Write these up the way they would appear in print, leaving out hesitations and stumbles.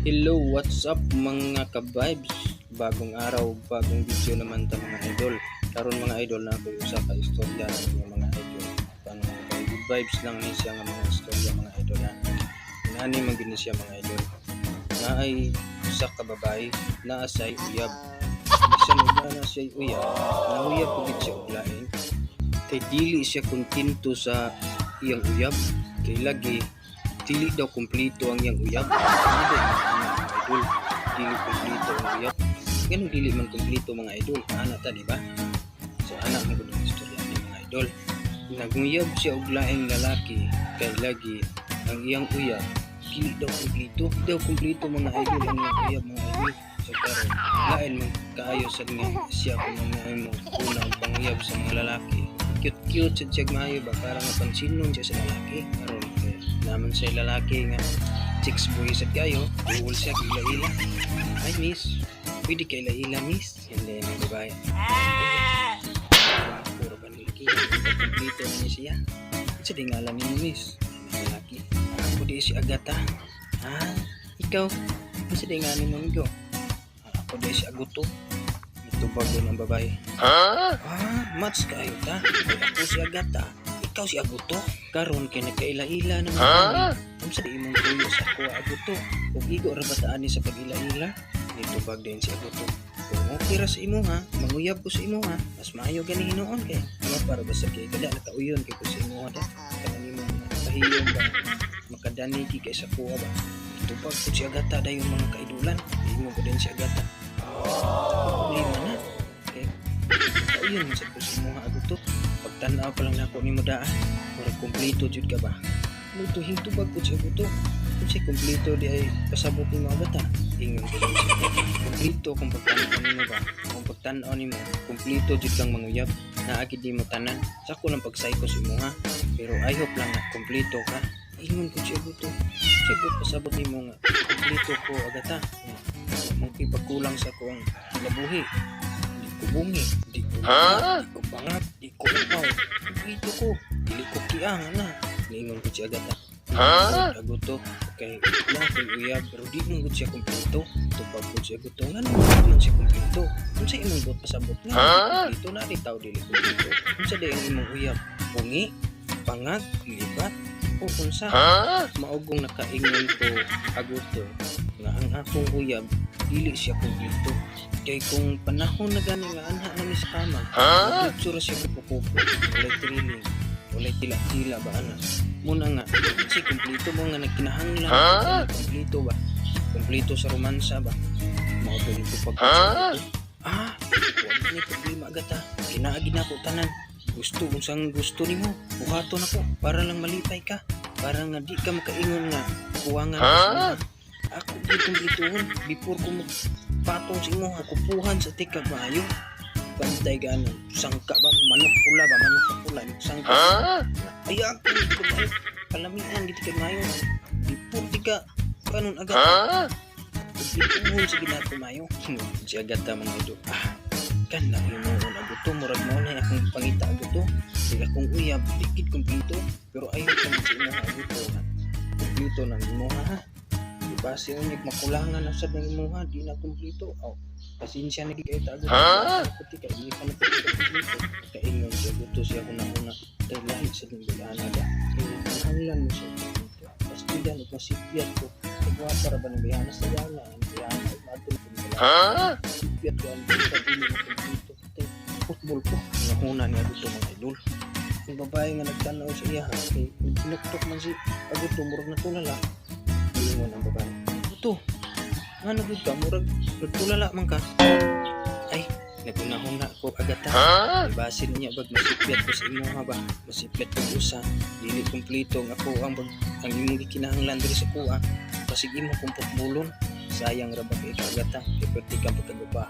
Hello, what's up mga ka-vibes? Bagong araw, bagong video naman ta mga idol. Karon mga idol na ako usa ka istorya ng mga idol. Pang good vibes lang ni siya nga mga istorya mga idol na. Nani man gini siya mga idol. Naay usa ka babae naa say uyab. Bisan ug na siya uyab, nauyab pugid siya og lain. Kay dili siya kontento sa iyang uyab. Kay lagi dili daw kumpleto ang iyang uyab. Ano ba mga idol? Dili kumpleto ang uyab. Ganun dili man kumpleto mga idol. Ana ta, di ba? So anak mo gud ang istorya ni mga idol. Naguyab siya og laing lalaki kay lagi ang iyang uyab dili daw kumpleto. Di daw kumpleto mga idol ang iyang uyab mga idol. So karon lain man kaayo sa nga siya kung ano mo unang panguyab sa mga lalaki. Cute sa siya maayo ba para mapansinon siya sa lalaki karon naman sa lalaki nga chicks boy sa kayo duol siya ila-ila. Ay miss, pwede kay ila-ila miss, hindi na babae puro ba nilaki kompleto na niya siya sa di nga alam niyo miss lalaki ako di si Agata ikaw sa di nga alam mo ako di si Aguto ito bago ng babae match kayo ta ako si Agata ikaw si Aguto karon kay nagkaila-ila naman kung sa di imong tuyo sa ako Aguto ug igo ra bataan ni sa pag-ila-ila dito bag din si Aguto kung okay ra sa imo ha manguyab ko sa imo ha mas maayo gani hinuon kay ano para basta kay kada nakauyon kay ko sa imo ha kada nimo kahiyon ba makadani kay sa kuha ba ito pag ko si Agata dayon mga kaidulan imo ko din si Agata problema na okay kauyon sa ko sa imo ha Aguto pagtanaw pa lang nako nimo daan mura kompleto jud ka ba muto hintubag ko siya Aguto kung siya kompleto di ay pasabot ni mga bata ingon ko lang siya kompleto kung pagtanaw nimo ba kung pagtanaw nimo kompleto jud kang manguyab na agid di mo tanan sako lang pagsayko sa imo ha pero I hope lang na kompleto ka ingon ko siya Aguto siya pasabot nimo nga kompleto ko Agata mong ipagkulang sa kuang labuhi di ko bungi di ko bangat di ko upaw kompleto ko dili ko kiang na ningon ko siya Agata Aguto kay lang kay uyab pero di mo gud siya kompleto tupag ko siya Aguto nga naman siya kompleto kung sa imong bot pasabot nga kompleto na di tao dili kompleto kung sa di ang imong uyab bungi pangag libat o kung sa maugong nakaingon ko Aguto nga ang akong uyab dili siya kompleto kay kung panahon na gani nga anha na sa kama dito ra siya kupukupo walay training walay tila ba ana muna nga si kompleto mo nga nagkinahanglan kompleto ba kompleto sa romansa ba mao to nito pagkasabot wala ni problema Agata kinaagi na ko tanan gusto unsang gusto nimo buhaton ako para lang malipay ka para nga di ka makaingon nga kuwangan ako di kumpletohon before ko patong sa imo kupuhan sa tikag maayo bantay ganon sangka ba manok pula sangka ay ako kumayo kalamian giti kag mayo before tika kanon Agata kupuhan sa ginato mayo si Agata man idol kan na hinuon Aguto murag mo na akong pangita Aguto di akong uyab dikit kumpleto pero ayaw ka mo sa imo Aguto kumpleto ng imo ha base unik makulangan na sad ng imo ha di na kumpleto pasensya na gid ta Aguto pati kay hindi ka na kumpleto kay ingon siya Aguto siya una dahil lahi sa ng bilana da hanglan mo siya basta yan masipyat ko kagwa para ba ng bihana sa gala ang bihana madul ko sipyat ko ang pagpili ng kumpleto football ko nahuna ni Aguto mga idol yung babae nga nagtanaw sa iya kay pinuktok man si Aguto murag natulala ingon ang babae Aguto ano gud ka murag nagtulala man ka ay nagunahon na ko Agata basin niya bag masipyat ko sa imo ha ba masipyat ko usa dili kumpleto nga ako ang imong gikinahanglan diri sa kuha basig imo kung putbulon sayang ra ba kay Agata kay perti ka pagkaguba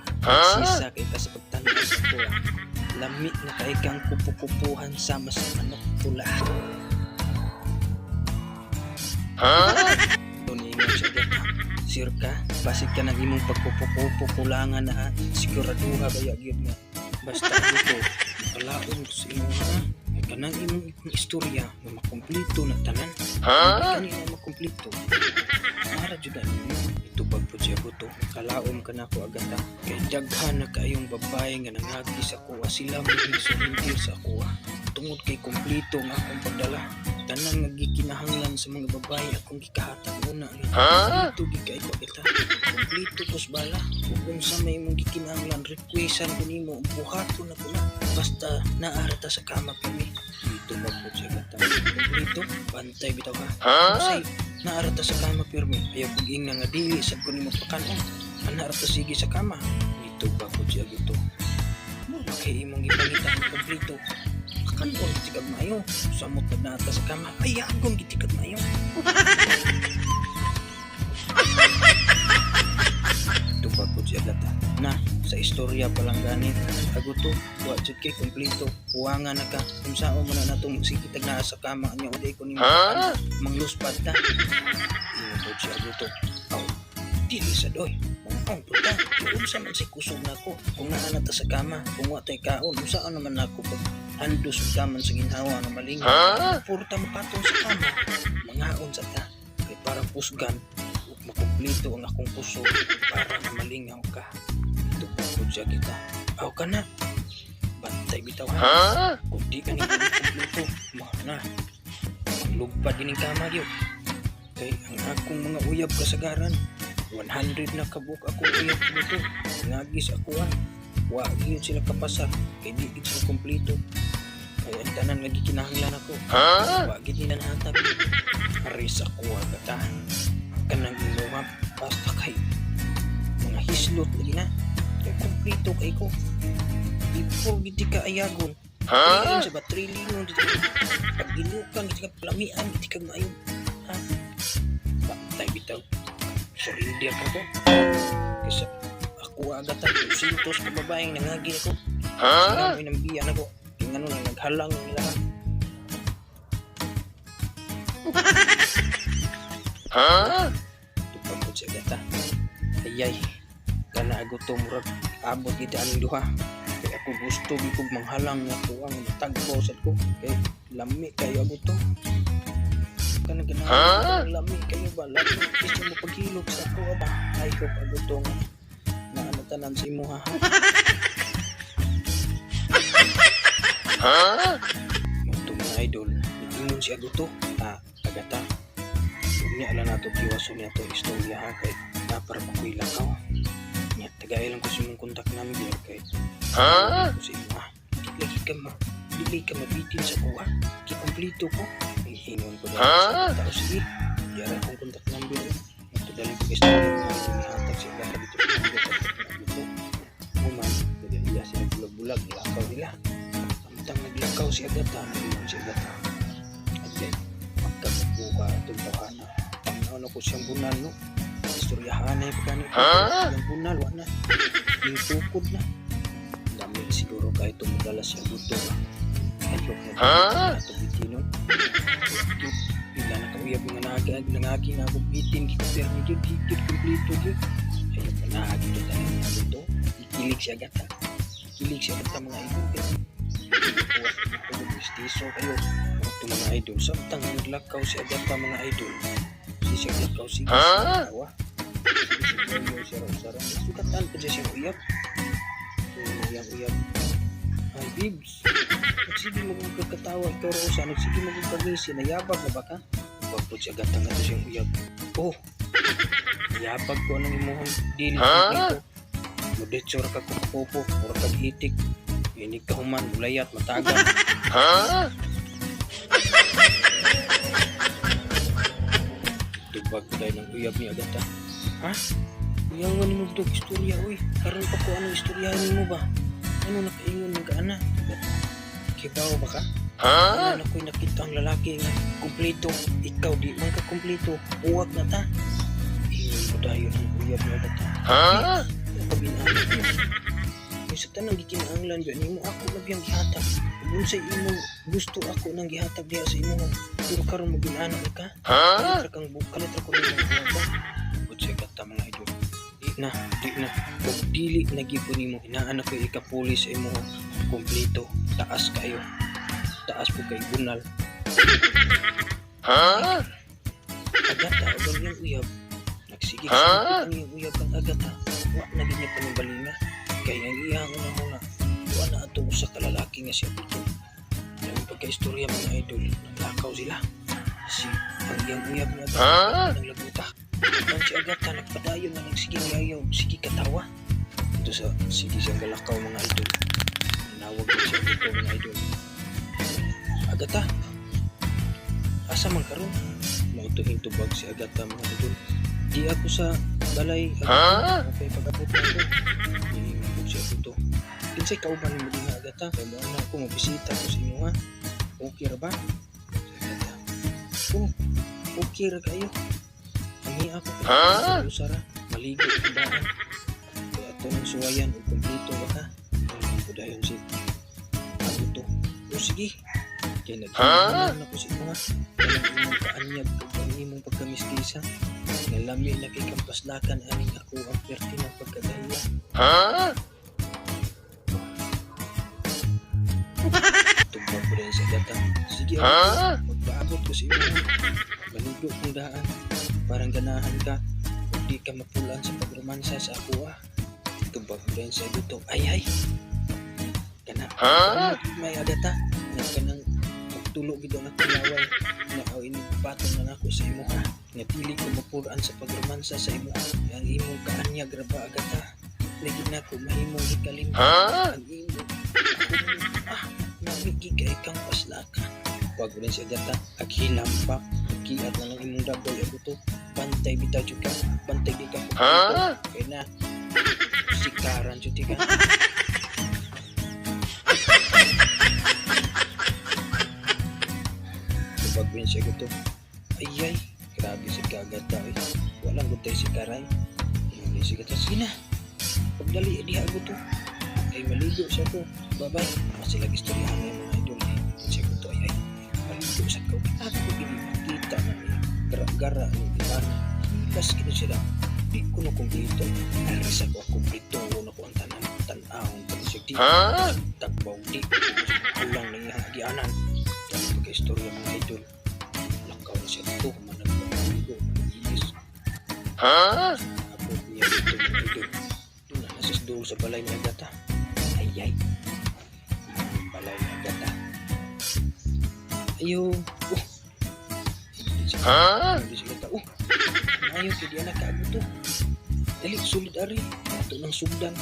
sisa kay ka sa pagtanaw sa kuha lamit na kay kang kupukupuhan sama sa manok pula ingon siya Agata sure ka basig ka ng imong pagpupukulangan na siguraduha ba yagid nga basta ito kalaon ko sa imo ha ay kanang imong istorya na makumpleto na tanan kanina makumpleto para jud ninyo ito Tubag po siya buto, kalaom ka na ko agata. Kay daghan na kayong babae nga nangagi sa kuha, sila mo sumindir sa kuha. Tungod kay kumplito nga akong pagdala. Tanan nga gikinahanglan sa mga babae akong gikahatag muna. Kumplito gikay ko agata. Kumplito pos bala. Kung sa may mong gikinahanglan, requestan ko nimo, buhaton na ko na. Basta naarata sa kama kami. Tubag po siya agata. Kumplito, bantay bitaw ka. Kasi naarata sa kama pirmi, ayaw kong ing nga dili sa ko nimo pakanon. Naarata sige sa kama. Ito ba ko siya gito? Kay imong gipangitan ng kumplito. Pakanon gitikad mayo. Samot na naarata sa kama. Ay agong gitikad mayo. Ito ba ko siya gata? Na, sa istorya pa lang ganit. Aguto, wa jud kay kumplito. Huwangan na ka. Kung saan mo na natong sigitag na sa kama niya, uday ko nimo mangluspad ka. Ito siya aguto. Aw, dili sa doy. Ang puta, kung sa man si kusog na ko. Kung naanata sa kama, kung watay kaon, kung saan naman ako pag handos sa kaman sa ginhawa nga malingaw. Purta mo patong sa kama. Mangaon sa ta. Kay para pusgan. Makumplito ang akong puso para na malingaw ka. Ito po ko siya kita. Aw ka na. Bantay bitaw ha. Kung di ka nito makumplito, na. Maglugpad din ang kama yun. Kay ang akong mga uyab kasagaran, 100 na kabuk ako uyab dito. Nagis ako ha. Wag yun sila kapasa. Kay di sila kumplito. Kaya ang tanan lagi kinahanglan ako. Wag yun nahatag. Aris ako agata. Kanang imuha basta kay mga hislot lagi na kay kumplito kay ko before giti ka ayagon sa batrilingon dito pag ginukan giti ka plamian giti ka maayo ha bantay bitaw surrender ka ko kasi ako agatan sintos ka babaeng nangagi ako sila mo inambiyan ako kaya nga nung naghalang nila tupag po siya gata ayay kana aguto murag abot gita aning duha kaya ako gusto gikog manghalang nga ko ang matagpo sa ko kay lami kayo aguto kana ganahan lami kayo ba lami gusto mo paghilot sa ko ba ay ko aguto nga naanatanan sa imo ha ito mga idol ingon si aguto agata niya ala nato kiwaso niya to istorya ha kay na para makuilang ka niya tagay lang ko sa imong kontak number kay ko sa imo dili ka mabitin sa kuha kikomplito ko hinon ko dahil sa tao sige yara akong kontak number ito dahil ko istorya mo hatag siya ka dito sa number ko kuman kaya iya sila bulag-bulag nilakaw nila samtang naglakaw si agata naglakaw si agata at yan magkakuha itong tawhana ano ko siyang bunal no istoryahan na yung pagkano yung bunal wala yung tukod na dami siguro kahit tumudala siya buto ayok na ito bitinon pila na kauyab yung nangagi na ako bitin kikupermi yun higit kumplito yun ayok na nahagi na tayo na buto ikilig siya gata ikilig siya gata mga idol gustiso kayo ito mga idol samtang naglakaw siya gata mga idol siya lakaw sige sa tawa siya sarang sukatan ko siya uyab uyab ay bibs nagsige mo kong pagkatawa ikaw ro sa nagsige mo kong pagngisi nayabag na baka pagpud siya gatang nga siya uyab oh nayabag ko nang imuhang dili dito modetsor ka kupopo or kag-itik inig ka human mulayat matagal tubag dahil ng uyab niya agata ha? Uyangan mo ito istorya uy karon pa ko anong istoryahan mo ba ano nakaingon ng kaana kibaw ba ka? Ano ako'y nakita ang lalaki nga kumplito ikaw di man ka kumplito uwag na ta ingon ko dahil ang uyab niya agata pabinaan ko may sa tanang gikinahanglan ba nimo ako nabiyang gihatag kung sa imo gusto ako nang gihatag diya sa imo pero karon mo ginaanak ka kalitra kang kalitra ko rin kung siya gata mga idol di na kung dili nagipon nimo inaanak ko ikapulis sa imo kumplito taas kayo taas po kay bunal agata o yung uyab sige ang iyong uyab kang agata wa na gid niya panimbalinga kay ang iyang una wa na atong usa ka lalaki nga siya Buto. Ang pagkaistorya mga idol naglakaw sila si ang iyang uyab nga agata naglaguta ang si agata nagpadayon nga nagsige ni ayaw sige katawa ito sa sige siyang galakaw mga idol nawag na siya dito mga idol agata asa man karon mautuhin tubag si agata mga idol di ako sa balay agata okay pagabot na ito hihingabot siya dito kinsay kauban mo din nga agata kay mo na ako mabisita ko sa imo ha okay ra ba si agata okay ra kayo ani ako usara maligo ang daan kaya ito ng suwayan o kumplito ba ka dayon si Buto o sige kaya nagkakaroon ako si mga imong kaanyag kung imong pagkamiskisa nga lami na kay kampaslakan aning ako ang perti ng pagkadaya tugmag mo rin sa gata sige magpaabot ko sa imo maligo kong daan parang ganahan ka kung di ka mapulaan sa pagromansa sa ako tugmag mo rin sa Buto ay may agata nagkanang magtulo gid na kulaway na aw inipatong na ako sa imo ha nga dili ko mapulaan sa pagromansa sa imo ang imong kaanyag ra ba agata lagi na ko mahimong ikalimtan ang imo namigi kay kang paslakan wag rin si agata aghilampak kiat na lang imong dagoy Buto bantay bitaw jud ka bantay di ka kay na sikaran jud ka pagwin siya guto ayay grabe si kagata walang gutay si karay hindi si gata sige na pagdali diha guto kay maligo siya ko babay masih lagi istoryahan ng mga idol siya guto ayay maligo sa ko ako ginipakita na gara-gara ang iban hilas kino sila di ko na kumplito alis ako kumplito na ko ang tanawang pag-isig di tagbaw di kulang na ihagianan istorya mga idol lakaw na siya ito managpapaligo mag-ilis abot niya dito mga idol doon na nasis doon sa balay ni agata ayay balay ni agata ayaw hindi siya gata ayaw kaya di anak kaagod to dali sulit ari ito ng sugdan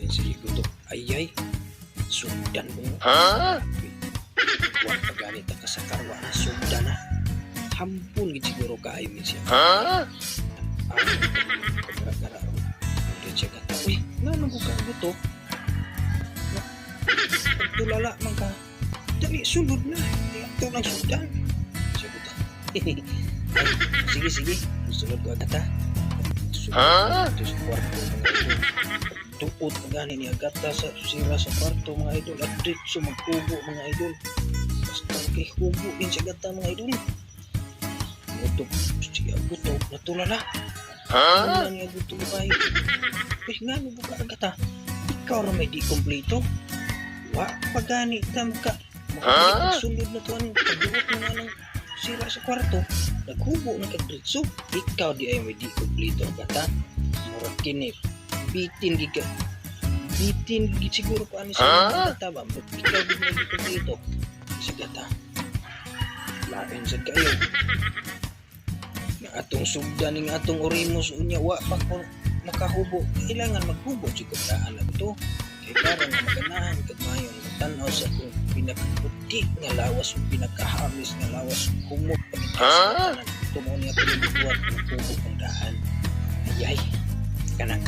sige ko to ayay sugdan mo wag pagani ta kasakarwa na sugda na hampun gid siguro kaayo min siya gara-gara ro siya kata uy ngano ko ka buto tulala man ka dali sulod na ito lang sugdan siya buto sige sulod ko agata ito sa kwarto mga idol tuot magani ni agata sa sira sa kwarto mga idol at dito magkubo mga idol basta kay hubo din siya gata mga idol Buto siya Buto natulala ano niya Buto bahay nga mo buka agata ikaw rin may di kompleto wa pagani ka sulod na to anong pagbuot na nga ng sira sa kwarto naghubo na kagritso ikaw di ay may di kompleto agata murag kinip bitin gid siguro ko ano sa agata ba ikaw di may di kompleto si gata lain sad kayo nga atong sugdan ning atong orimos unya wa pa ko makahubo kailangan maghubo siguro daan na to kay para nga maganahan kag mayon tan-aw sa kung pinakaputi nga lawas ug pinakahamis nga lawas kumot pagitasan tumo niya pinibuhat ng hubo kung daan ayay kanang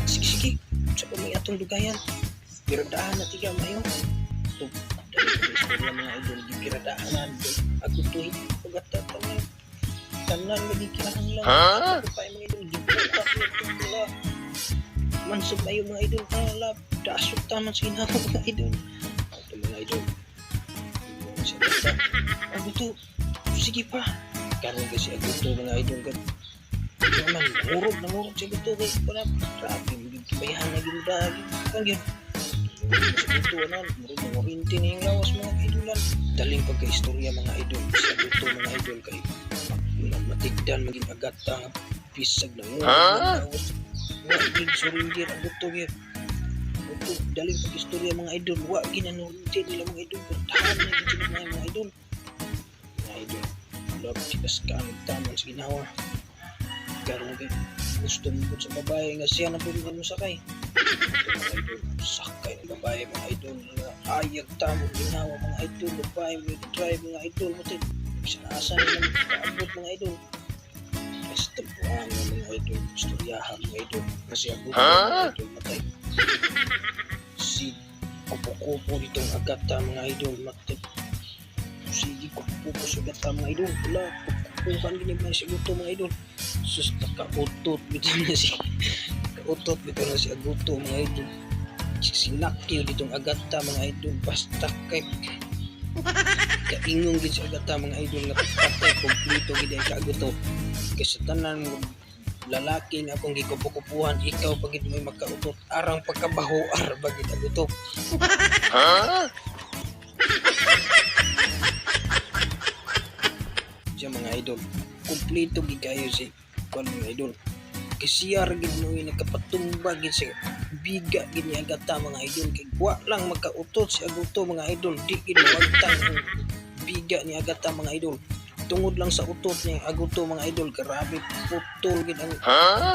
sige sa kung may atong dugayan pero daan na tiga mayon to istorya mga idol gikiradaanan agutuhin pagata tanan magikirahan lang pa mga idol giputa ko mansub na yung mga idol pala dasok taman sinaw mga idol ito mga idol aguto sige pa karon kasi aguto mga idol naman nangurog siya aguto kay para grabe bayahan na gino dahil kang yun ito na, murong rinti na yung lawas mga idolan daling pagka-istorya mga idol sa ito mga idol kay matigdan maging agata bisag lang mo. Wa gid surrender ang gusto gid. Ito daling pag-istorya mga idol, wa ginanunod nila mga idol. Tahan na gid sila mga idol. Mga idol, love chikas ka ang tamang sa ginawa. Karon kay gusto mo sa babae nga siya na pwede mo sakay. Ito mga idol, sakay ng babae mga idol. Ayag tamang ginawa mga idol. Babae mo drive mga idol. Matin, sinasa nila makaabot mga idol. Basta buwan mga idol. Istoryahan mga idol. Kasi abot mga idol matay. Si kupo-kupo ditong agata mga idol matay. Sige kupo-kupo sa agata mga idol. Wala, kupo-kupuhan din yung mga siguto mga idol. Sus, nakautot dito na si kautot dito na si aguto mga idol. Sinakyo ditong agata mga idol. Basta kay kaingong gid sa agata mga idol nga patay kompleto gid ang kaaguto. Kasi tanan mo lalaki na akong gikupukupuhan, ikaw pagid mo magkautot, arang pagkabahoar bagid aguto. Siya mga idol, kompleto gid kayo si kon mga idol. Kasi siya gid mo nagkapatumba gid sa biga gid ni agata mga idol, kay wa lang magkautot si aguto mga idol, di gid mawagtang ang biga ni agata mga idol. Tungod lang sa utot ni aguto mga idol, grabe putol gid ang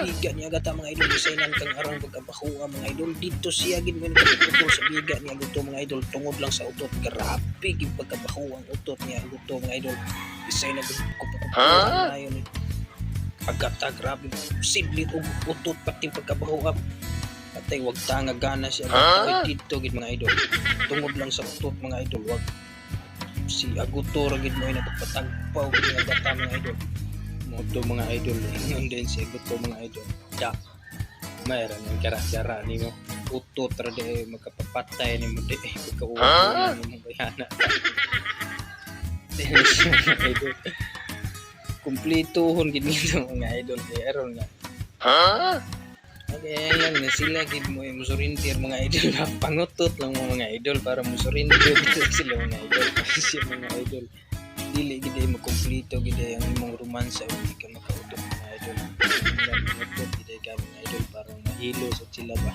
biga ni agata mga idol. Isaynan kang arang pagkabahuwa mga idol, dito siya gid mo nagkaputol sa biga ni aguto mga idol. Tungod lang sa utot, grabe gid pagkabahuwa ang utot ni aguto mga idol. Isay na kupukupuhan na yun agata, grabe posible og utot pati pagkabahuwa. Patay wag tanga gana siya agata dito gid mga idol. Tungod lang sa utot mga idol, wag si aguto ra gid mo napagpatagpaw gid nga agata mga idol. Moto mga idol, ingon din si aguto mga idol. Da mayroon yung kara-kara nimo utot ra di magkapapatay nimo di pagkauwa nimo bayana. Mga idol, kumpletohon gid nito mga idol kay aron nga okay, yan na sila gid mo yung surrender mga idol. Pangutot lang mo mga idol para mo surrender dito sila mga idol. Kasi mga idol dili gid ay makumpleto gid ang imong romansa ug di ka makautot mga idol. Pangutot gid ay ka mga idol para mahilo sa sila ba.